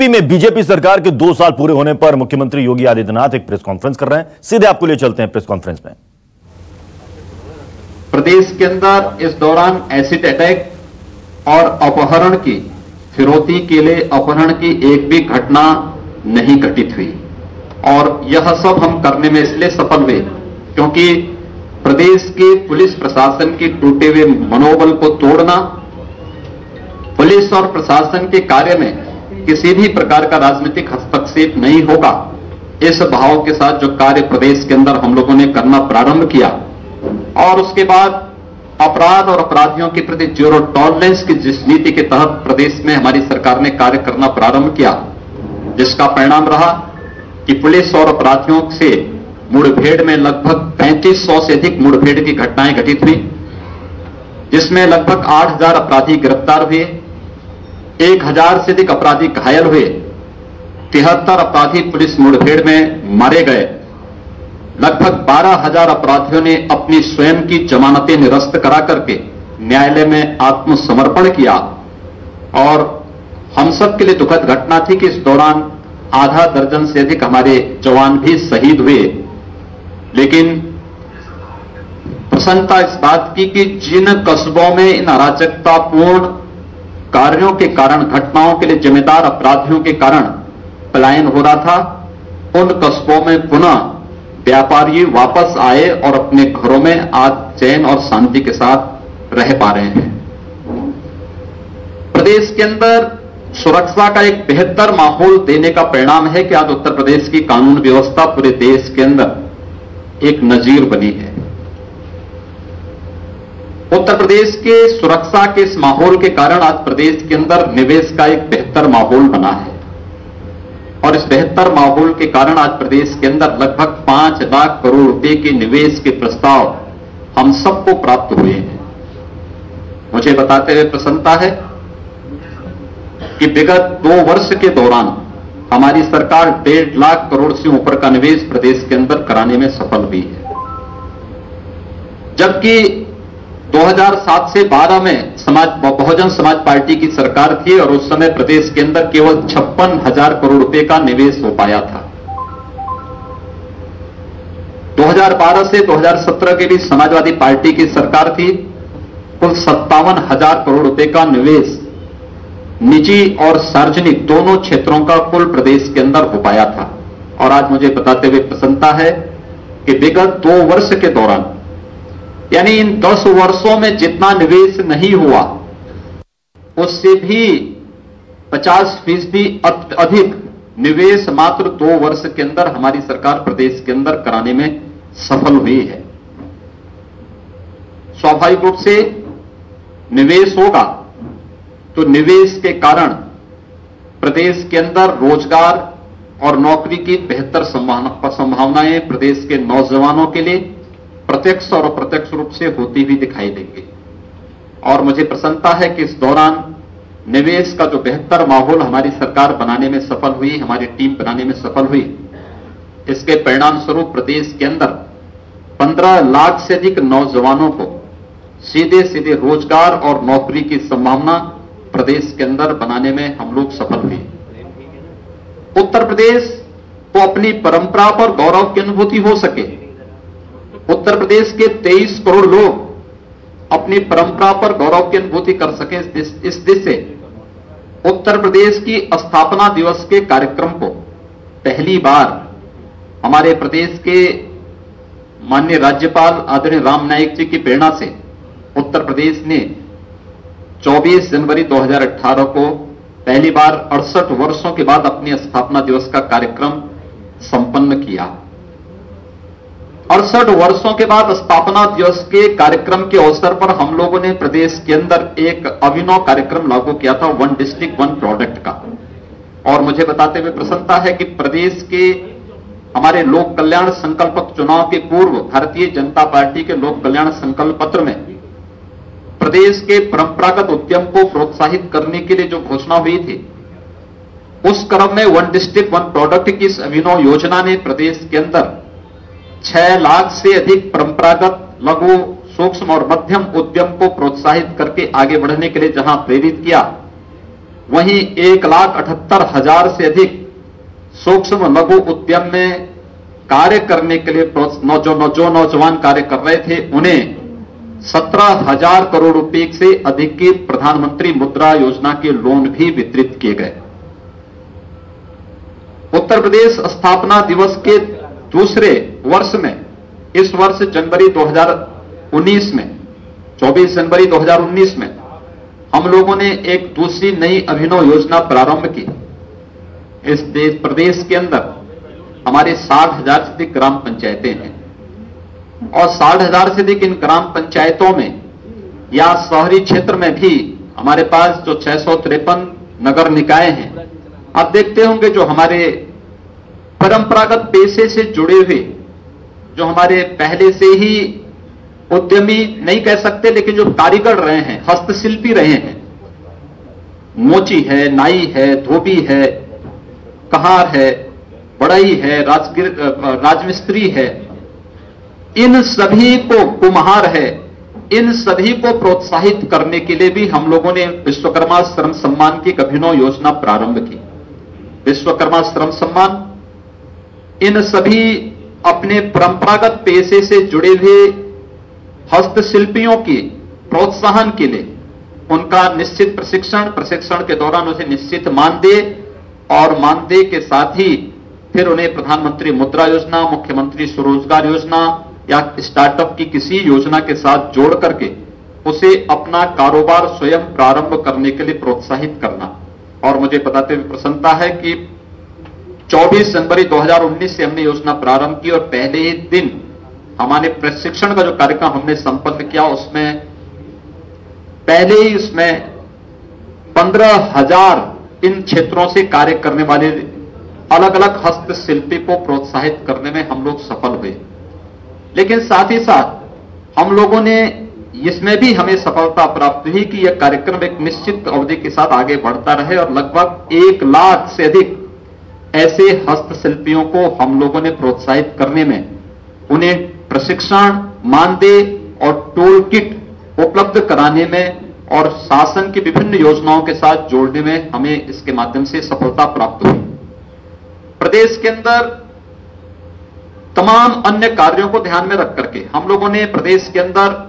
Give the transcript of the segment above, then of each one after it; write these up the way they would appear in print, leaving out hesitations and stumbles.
UP में BJP सरकार के 2 साल पूरे होने पर मुख्यमंत्री योगी आदित्यनाथ एक प्रेस कॉन्फ्रेंस कर रहे हैं। सीधे आपको लिए चलते हैं प्रेस कॉन्फ्रेंस में। प्रदेश के अंदर इस दौरान एसिड अटैक और अपहरण की फिरौती के लिए अपहरण की एक भी घटना नहीं घटित हुई और यह सब हम करने में इसलिए सफल हुए क्योंकि प्रदेश के पुलिस प्रशासन के टूटे हुए मनोबल को तोड़ना, पुलिस और प्रशासन के कार्य में किसी भी प्रकार का राजनीतिक हस्तक्षेप नहीं होगा, इस भाव के साथ जो कार्य प्रदेश के अंदर हम लोगों ने करना प्रारंभ किया और उसके बाद अपराध और अपराधियों के प्रति जीरो टॉलरेंस की जिस नीति के तहत प्रदेश में हमारी सरकार ने कार्य करना प्रारंभ किया, जिसका परिणाम रहा कि पुलिस और अपराधियों से मुठभेड़ में लगभग 3500 से अधिक मुठभेड़ की घटनाएं घटित हुई, जिसमें लगभग 8000 अपराधी गिरफ्तार हुए, 1000 से अधिक अपराधी घायल हुए, 73 अपराधी पुलिस मुठभेड़ में मारे गए, लगभग 12000 अपराधियों ने अपनी स्वयं की जमानतें निरस्त करा करके न्यायालय में आत्मसमर्पण किया और हम सब के लिए दुखद घटना थी कि इस दौरान आधा दर्जन से अधिक हमारे जवान भी शहीद हुए। लेकिन प्रसन्नता इस बात की कि जिन कस्बों में इन अराजकतापूर्ण कार्यों के कारण, घटनाओं के लिए जिम्मेदार अपराधियों के कारण पलायन हो रहा था, उन कस्बों में पुनः व्यापारी वापस आए और अपने घरों में आज चैन और शांति के साथ रह पा रहे हैं। प्रदेश के अंदर सुरक्षा का एक बेहतर माहौल देने का परिणाम है कि आज उत्तर प्रदेश की कानून व्यवस्था पूरे देश के अंदर एक नजीर बनी है। उत्तर प्रदेश के सुरक्षा के इस माहौल के कारण आज प्रदेश के अंदर निवेश का एक बेहतर माहौल बना है और इस बेहतर माहौल के कारण आज प्रदेश के अंदर लगभग 5 लाख करोड़ रुपए के निवेश के प्रस्ताव हम सबको प्राप्त हुए हैं। मुझे बताते हुए प्रसन्नता है कि विगत 2 वर्ष के दौरान हमारी सरकार 1.5 लाख करोड़ से ऊपर का निवेश प्रदेश के अंदर कराने में सफल हुई है, जबकि 2007 से 12 में बहुजन समाज पार्टी की सरकार थी और उस समय प्रदेश के अंदर केवल 56,000 करोड़ रुपए का निवेश हो पाया था। 2012 से 2017 के बीच समाजवादी पार्टी की सरकार थी, कुल 57,000 करोड़ रुपए का निवेश निजी और सार्वजनिक दोनों क्षेत्रों का कुल प्रदेश के अंदर हो पाया था। और आज मुझे बताते हुए प्रसन्नता है कि विगत 2 वर्ष के दौरान, यानी इन 10 वर्षों में जितना निवेश नहीं हुआ उससे भी 50% अधिक निवेश मात्र 2 वर्ष के अंदर हमारी सरकार प्रदेश के अंदर कराने में सफल हुई है। स्वाभाविक रूप से निवेश होगा तो निवेश के कारण प्रदेश के अंदर रोजगार और नौकरी की बेहतर संभावनाएं प्रदेश के नौजवानों के लिए प्रत्यक्ष और अप्रत्यक्ष रूप से होती हुई दिखाई देंगी। और मुझे प्रसन्नता है कि इस दौरान निवेश का जो बेहतर माहौल हमारी सरकार बनाने में सफल हुई, हमारी टीम बनाने में सफल हुई, इसके परिणाम स्वरूप प्रदेश के अंदर 15 लाख से अधिक नौजवानों को सीधे सीधे रोजगार और नौकरी की संभावना प्रदेश के अंदर बनाने में हम लोग सफल हुए। उत्तर प्रदेश को अपनी परंपरा पर गौरव की अनुभूति हो सके, उत्तर प्रदेश के 23 करोड़ लोग अपनी परंपरा पर गौरव की अनुभूति कर सकें, इस दिशा से उत्तर प्रदेश की स्थापना दिवस के कार्यक्रम को पहली बार हमारे प्रदेश के माननीय राज्यपाल आदरणीय राम नाईक जी की प्रेरणा से उत्तर प्रदेश ने 24 जनवरी 2018 को पहली बार 68 वर्षों के बाद अपनी स्थापना दिवस का कार्यक्रम संपन्न किया। 68 वर्षों के बाद स्थापना दिवस के कार्यक्रम के अवसर पर हम लोगों ने प्रदेश के अंदर एक अभिनव कार्यक्रम लागू किया था, 1 डिस्ट्रिक्ट 1 प्रोडक्ट का। और मुझे बताते हुए प्रसन्नता है कि प्रदेश के हमारे लोक कल्याण संकल्प चुनाव के पूर्व भारतीय जनता पार्टी के लोक कल्याण संकल्प पत्र में प्रदेश के परंपरागत उद्यम को प्रोत्साहित करने के लिए जो घोषणा हुई थी, उस क्रम में 1 डिस्ट्रिक्ट 1 प्रोडक्ट की इस अभिनव योजना ने प्रदेश के अंदर 6 लाख से अधिक परंपरागत लघु, सूक्ष्म और मध्यम उद्यम को प्रोत्साहित करके आगे बढ़ने के लिए जहां प्रेरित किया, वहीं 1,78,000 से अधिक सूक्ष्म लघु उद्यम में कार्य करने के लिए जो नौजवान कार्य कर रहे थे उन्हें 17,000 करोड़ रुपए से अधिक की प्रधानमंत्री मुद्रा योजना के लोन भी वितरित किए गए। उत्तर प्रदेश स्थापना दिवस के दूसरे वर्ष में इस वर्ष जनवरी 2019 में 24 जनवरी 2019 में हम लोगों ने एक दूसरी नई अभिनव योजना प्रारंभ की। इस प्रदेश के अंदर हमारे 60,000 से अधिक ग्राम पंचायतें हैं और 60,000 से अधिक इन ग्राम पंचायतों में या शहरी क्षेत्र में भी हमारे पास जो 653 नगर निकाय हैं। आप देखते होंगे जो हमारे परंपरागत पेशे से जुड़े हुए, जो हमारे पहले से ही उद्यमी नहीं कह सकते लेकिन जो कारीगर रहे हैं, हस्तशिल्पी रहे हैं, मोची है, नाई है, धोबी है, कहार है, बढ़ई है, राजमिस्त्री है, इन सभी को, कुम्हार है, इन सभी को प्रोत्साहित करने के लिए भी हम लोगों ने विश्वकर्मा श्रम सम्मान की एक अभिनव योजना प्रारंभ की। विश्वकर्मा श्रम सम्मान इन सभी अपने परंपरागत पेशे से जुड़े हुए हस्तशिल्पियों की प्रोत्साहन के लिए उनका निश्चित प्रशिक्षण के दौरान उसे निश्चित मानदेय और मानदेय के साथ ही फिर उन्हें प्रधानमंत्री मुद्रा योजना, मुख्यमंत्री स्वरोजगार योजना या स्टार्टअप की किसी योजना के साथ जोड़ करके उसे अपना कारोबार स्वयं प्रारंभ करने के लिए प्रोत्साहित करना। और मुझे बताते हुए प्रसन्नता है कि 24 जनवरी 2019 से हमने योजना प्रारंभ की और पहले ही दिन हमारे प्रशिक्षण का जो कार्यक्रम हमने संपन्न किया उसमें पहले ही उसमें 15,000 इन क्षेत्रों से कार्य करने वाले अलग अलग हस्तशिल्पी को प्रोत्साहित करने में हम लोग सफल हुए। लेकिन साथ ही साथ हम लोगों ने इसमें भी हमें सफलता प्राप्त हुई कि यह कार्यक्रम एक निश्चित अवधि के साथ आगे बढ़ता रहे और लगभग 1 लाख से अधिक ऐसे हस्तशिल्पियों को हम लोगों ने प्रोत्साहित करने में, उन्हें प्रशिक्षण, मानदेय और टूल किट उपलब्ध कराने में और शासन की विभिन्न योजनाओं के साथ जोड़ने में हमें इसके माध्यम से सफलता प्राप्त हुई। प्रदेश के अंदर तमाम अन्य कार्यों को ध्यान में रख करके हम लोगों ने प्रदेश के अंदर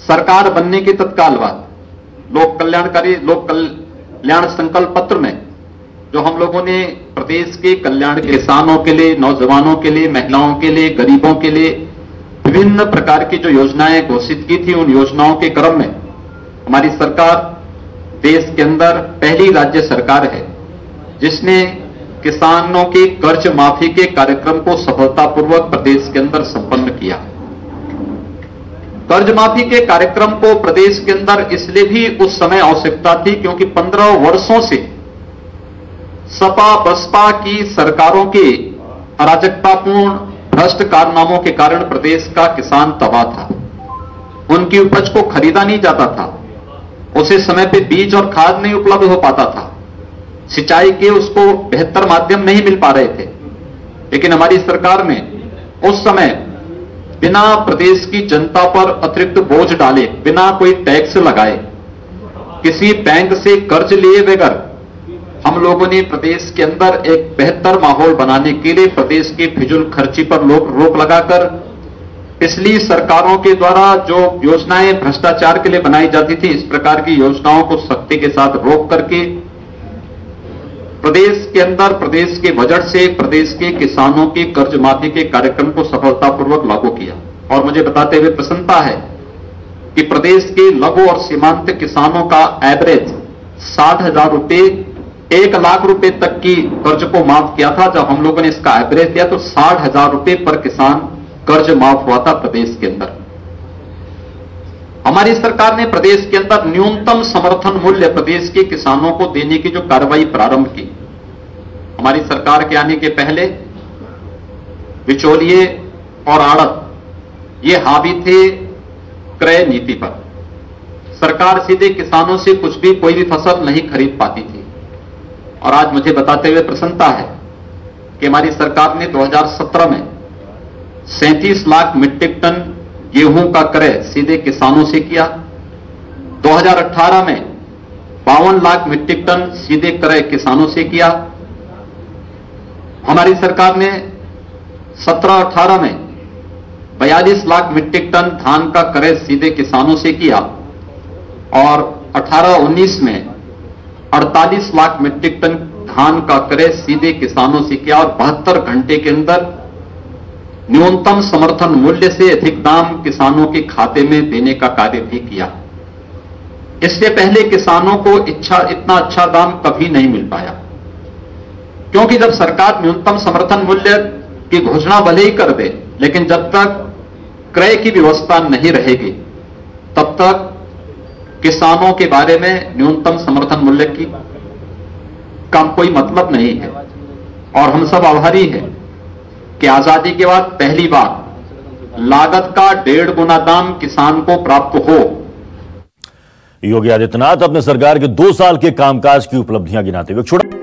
सरकार बनने के तत्काल बाद लोक कल्याण संकल्प पत्र में जो हम लोगों ने प्रदेश के कल्याण, किसानों के लिए, नौजवानों के लिए, महिलाओं के लिए, गरीबों के लिए विभिन्न प्रकार की जो योजनाएं घोषित की थी, उन योजनाओं के क्रम में हमारी सरकार देश के अंदर पहली राज्य सरकार है जिसने किसानों के कर्ज माफी के कार्यक्रम को सफलतापूर्वक प्रदेश के अंदर संपन्न किया। कर्ज माफी के कार्यक्रम को प्रदेश के अंदर इसलिए भी उस समय आवश्यकता थी क्योंकि 15 वर्षों से सपा बसपा की सरकारों के अराजकतापूर्ण भ्रष्ट कारनामों के कारण प्रदेश का किसान तबाह था। उनकी उपज को खरीदा नहीं जाता था, उसे समय पे बीज और खाद नहीं उपलब्ध हो पाता था, सिंचाई के उसको बेहतर माध्यम नहीं मिल पा रहे थे। लेकिन हमारी सरकार ने उस समय बिना प्रदेश की जनता पर अतिरिक्त बोझ डाले, बिना कोई टैक्स लगाए, किसी बैंक से कर्ज लिए बगैर हम लोगों ने प्रदेश के अंदर एक बेहतर माहौल बनाने के लिए प्रदेश की फिजूल खर्ची पर रोक लगाकर पिछली सरकारों के द्वारा जो योजनाएं भ्रष्टाचार के लिए बनाई जाती थी, इस प्रकार की योजनाओं को सख्ती के साथ रोक करके प्रदेश के अंदर प्रदेश के बजट से प्रदेश के किसानों की कर्ज माफी के कार्यक्रम को सफलतापूर्वक लागू किया। और मुझे बताते हुए प्रसन्नता है कि प्रदेश के लघु और सीमांत किसानों का एवरेज 60,000 रुपए 1 लाख रुपए तक की कर्ज को माफ किया था। जब हम लोगों ने इसका एवरेज दिया तो 60,000 रुपए पर किसान कर्ज माफ हुआ था प्रदेश के अंदर। हमारी सरकार ने प्रदेश के अंदर न्यूनतम समर्थन मूल्य प्रदेश के किसानों को देने की जो कार्रवाई प्रारंभ की। हमारी सरकार के आने के पहले बिचौलिए और आड़त ये हावी थे क्रय नीति पर। सरकार सीधे किसानों से कुछ भी, कोई भी फसल नहीं खरीद पाती थी। और आज मुझे बताते हुए प्रसन्नता है कि हमारी सरकार ने 2017 में 37 लाख मीट्रिक टन गेहूं का क्रय सीधे किसानों से किया। 2018 में 52 लाख मीट्रिक टन सीधे क्रय किसानों से किया। हमारी सरकार ने 17-18 में 42 लाख मीट्रिक टन धान का क्रय सीधे किसानों से किया और 18-19 में 48 लाख मीट्रिक टन धान का क्रय सीधे किसानों से किया और 72 घंटे के अंदर न्यूनतम समर्थन मूल्य से अधिक दाम किसानों के खाते में देने का कार्य भी किया। इससे पहले किसानों को इतना अच्छा दाम कभी नहीं मिल पाया, क्योंकि जब सरकार न्यूनतम समर्थन मूल्य की घोषणा भले ही कर दे, लेकिन जब तक क्रय की व्यवस्था नहीं रहेगी तब तक किसानों के बारे में न्यूनतम समर्थन मूल्य का कोई मतलब नहीं है। और हम सब आभारी हैं कि आजादी के बाद पहली बार लागत का 1.5 गुना दाम किसान को प्राप्त हो। योगी आदित्यनाथ अपने सरकार के 2 साल के कामकाज की उपलब्धियां गिनाते हुए छोड़ा